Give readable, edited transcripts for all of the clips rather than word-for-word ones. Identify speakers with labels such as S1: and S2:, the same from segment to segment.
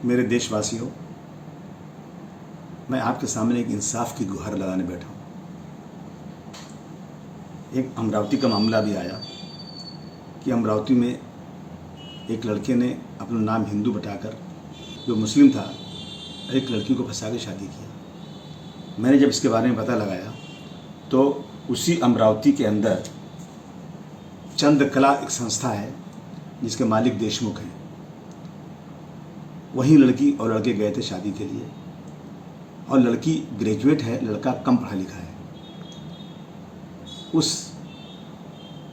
S1: मेरे देशवासियों, मैं आपके सामने एक इंसाफ की गुहार लगाने बैठा हूँ। एक अमरावती का मामला भी आया कि अमरावती में एक लड़के ने अपना नाम हिंदू बताकर, जो मुस्लिम था, एक लड़की को फंसा के शादी किया। मैंने जब इसके बारे में पता लगाया तो उसी अमरावती के अंदर चंद्रकला एक संस्था है जिसके मालिक देशमुख हैं। वहीं लड़की और लड़के गए थे शादी के लिए, और लड़की ग्रेजुएट है, लड़का कम पढ़ा लिखा है। उस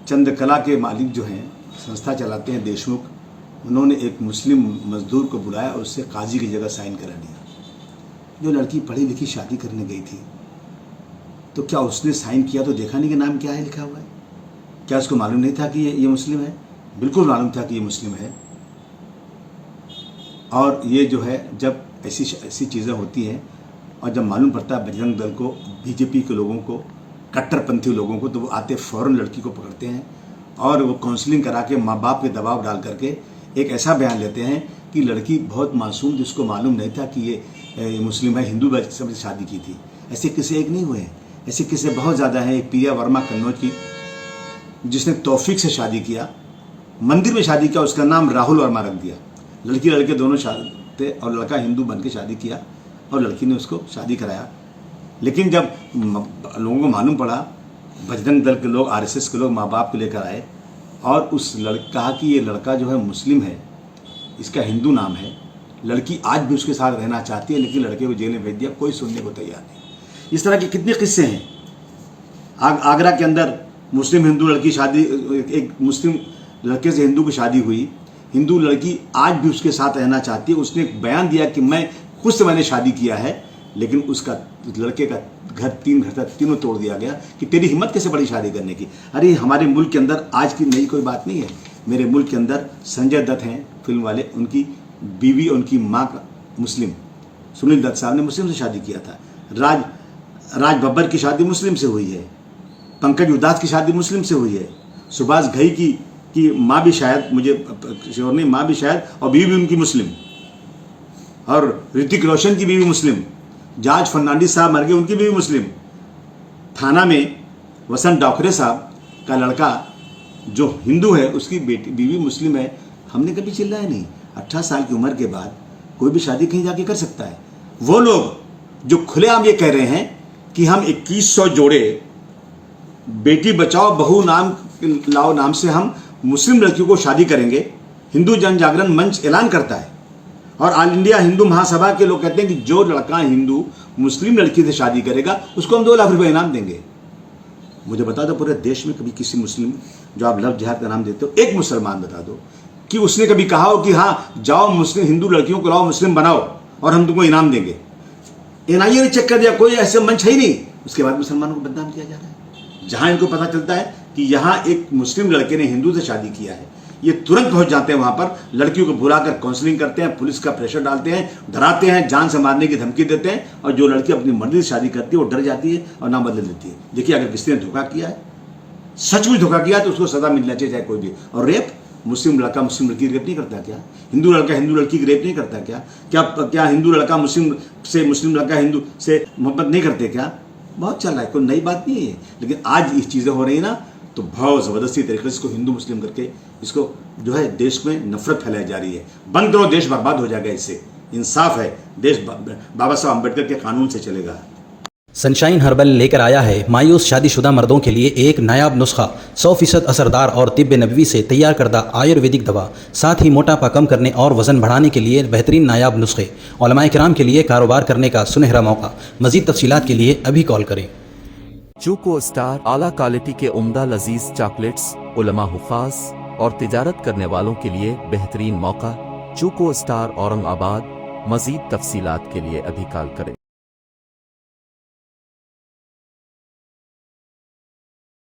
S1: चंद्रकला के मालिक जो हैं, संस्था चलाते हैं देशमुख, उन्होंने एक मुस्लिम मजदूर को बुलाया और उससे काजी की जगह साइन करा दिया। जो लड़की पढ़ी लिखी शादी करने गई थी, तो क्या उसने साइन किया तो देखा नहीं कि नाम क्या है लिखा हुआ है? क्या उसको मालूम नहीं था कि ये मुस्लिम है? बिल्कुल मालूम था कि ये मुस्लिम है। और ये जो है, जब ऐसी चीज़ें होती हैं और जब मालूम पड़ता है बजरंग दल को, बीजेपी के लोगों को, कट्टरपंथी लोगों को, तो वो आते फ़ौरन लड़की को पकड़ते हैं और वो काउंसलिंग करा के माँ बाप पे दबाव डाल करके एक ऐसा बयान लेते हैं कि लड़की बहुत मासूम, जिसको मालूम नहीं था कि ये मुस्लिम है, हिंदू से शादी की थी। ऐसे किस्से एक नहीं हुए हैं, ऐसे किस्से बहुत ज़्यादा हैं। एक प्रिया वर्मा कन्नौज की, जिसने तौफीक से शादी किया, मंदिर में शादी किया, उसका नाम राहुल वर्मा रख दिया। लड़की लड़के दोनों शादी थे और लड़का हिंदू बन के शादी किया और लड़की ने उसको शादी कराया। लेकिन जब लोगों को मालूम पड़ा, बजरंग दल के लोग, आरएसएस के लोग माँ बाप को लेकर आए और उस कहा कि ये लड़का जो है मुस्लिम है, इसका हिंदू नाम है, लड़की आज भी उसके साथ रहना चाहती है, लेकिन लड़के को जेल में भेज दिया, कोई सुनने को तैयार नहीं। इस तरह के कितने किस्से हैं। आगरा के अंदर मुस्लिम हिंदू लड़की शादी, एक मुस्लिम लड़के से हिंदू की शादी हुई, हिंदू लड़की आज भी उसके साथ रहना चाहती है। उसने एक बयान दिया कि मैं खुद से मैंने शादी किया है, लेकिन उसका लड़के का तीन घर था, तीनों तोड़ दिया गया कि तेरी हिम्मत कैसे पड़ी शादी करने की। अरे हमारे मुल्क के अंदर आज की नई कोई बात नहीं है। मेरे मुल्क के अंदर संजय दत्त हैं फिल्म वाले, उनकी बीवी, उनकी माँ का मुस्लिम, सुनील दत्त साहब ने मुस्लिम से शादी किया था। राज बब्बर की शादी मुस्लिम से हुई है। पंकज उदास की शादी मुस्लिम से हुई है। सुभाष घई की माँ भी शायद, मुझे श्योर नहीं, माँ भी शायद, और बीवी उनकी मुस्लिम। और ऋतिक रोशन की बीवी मुस्लिम। जॉर्ज फर्नांडिस साहब मर गए, उनकी बीवी मुस्लिम। थाना में वसंत डॉकरे साहब का लड़का जो हिंदू है, उसकी बीवी मुस्लिम है। हमने कभी चिल्लाया नहीं। 18 साल की उम्र के बाद कोई भी शादी कहीं जाके कर सकता है। वो लोग जो खुलेआम ये कह रहे हैं कि हम 2100 जोड़े बेटी बचाओ बहू नाम लाओ नाम से हम मुस्लिम लड़कियों को शादी करेंगे, हिंदू जन जागरण मंच ऐलान करता है। और ऑल इंडिया हिंदू महासभा के लोग कहते हैं कि जो लड़का हिंदू मुस्लिम लड़की से शादी करेगा उसको हम 2 लाख रुपए इनाम देंगे। मुझे बता दो, पूरे देश में कभी किसी मुस्लिम, जो आप लव जिहाद का नाम देते हो, एक मुसलमान बता दो कि उसने कभी कहा हो कि हाँ जाओ मुस्लिम हिंदू लड़कियों को लाओ, मुस्लिम बनाओ और हम तुमको इनाम देंगे। एनआईए ने चेक कर दिया, कोई ऐसे मंच है ही नहीं। उसके बाद मुसलमानों को बदनाम किया जा रहा है। जहां इनको पता चलता है कि यहाँ एक मुस्लिम लड़के ने हिंदू से शादी किया है, ये तुरंत पहुंच जाते हैं वहां पर, लड़कियों को बुलाकर काउंसलिंग करते हैं, पुलिस का प्रेशर डालते हैं, डराते हैं, जान से मारने की धमकी देते हैं। और जो लड़की अपनी मर्जी से शादी करती है वो डर जाती है और नाम बदल देती है। देखिए, अगर किसी ने धोखा किया है, सचमुच धोखा किया, तो उसको सजा मिलना चाहिए, चाहे कोई भी। और रेप, मुस्लिम लड़का मुस्लिम लड़की रेप नहीं करता क्या? हिंदू लड़का हिंदू लड़की की रेप नहीं करता क्या? क्या हिंदू लड़का मुस्लिम लड़का हिंदू से मोहब्बत नहीं करते क्या? बहुत चल रहा है, कोई नई बात नहीं है। लेकिन आज ये चीज़ें हो रही है ना, तो बहुत ज़बरदस्ती तरीके से इसको हिंदू मुस्लिम करके इसको जो है देश में नफरत फैलाई जा रही है। बंद करो, देश बर्बाद हो जाएगा इससे। इंसाफ है, देश बाबा साहब अम्बेडकर के कानून से चलेगा।
S2: सनशाइन हर्बल लेकर आया है मायूस शादीशुदा मर्दों के लिए एक नायाब नुस्खा, 100% असरदार और तिब्ब नबवी से तैयार करदा आयुर्वेदिक दवा, साथ ही मोटापा कम करने और वजन बढ़ाने के लिए बेहतरीन नायाब नुस्खे, उलमाए किराम के लिए कारोबार करने का सुनहरा मौका। मजीद तफसीलात के लिए अभी कॉल करें।
S3: चूको स्टार आला क्वालिटी के उम्दा लजीज चॉकलेट्स, उलमा हुफाज और तिजारत करने वालों के लिए बेहतरीन मौका। चूको स्टार औरंगाबाद। मजीद तफसीलात के लिए अभी कॉल करें।